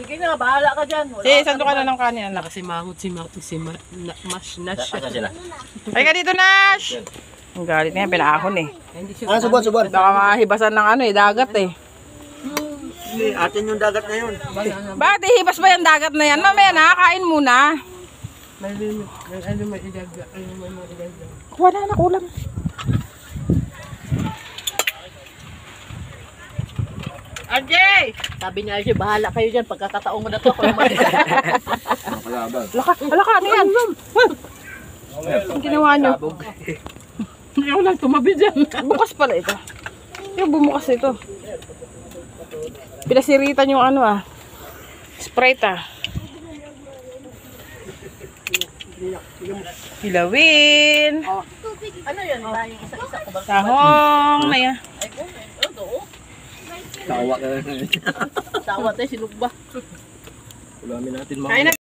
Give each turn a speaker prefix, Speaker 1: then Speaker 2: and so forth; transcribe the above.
Speaker 1: Sige na, bahala ka dyan.
Speaker 2: Sige, sando ka na ng kanin, anak.
Speaker 1: Kasi mahot si Mash Nash.
Speaker 3: Asa sila?
Speaker 2: Ay ka dito, Nash! Ang galit niya, pinakahon eh.
Speaker 1: Hindi siya.
Speaker 3: Subon.
Speaker 2: Baka makahibasan ng ano eh, dagat eh.
Speaker 3: Atin yung dagat na yun.
Speaker 2: Bakit ihibas ba yung dagat na yan? Mamaya na, kain muna.
Speaker 1: May limit. May idagdag. May idagdag.
Speaker 2: Kuha na, anak, ulam. Ajay!
Speaker 1: Sabi niya siya, bahala kayo dyan. Pagkakataong mo na to.
Speaker 2: Alaka, ano yan? Ang ginawa nyo?
Speaker 1: Ayaw lang tumabi dyan.
Speaker 2: Bukas pala ito. Yung bumukas ito. Pinasiritan yung ano ah. Sprite ah. Hilawin.
Speaker 1: Ano yun? Tayong isa-isa ko ba?
Speaker 2: Tahong na yan.
Speaker 1: Ay, oo.
Speaker 3: Tawa ka na.
Speaker 1: Tawa tayo, sinugba.
Speaker 3: Ulamin natin mga.
Speaker 2: Kain na.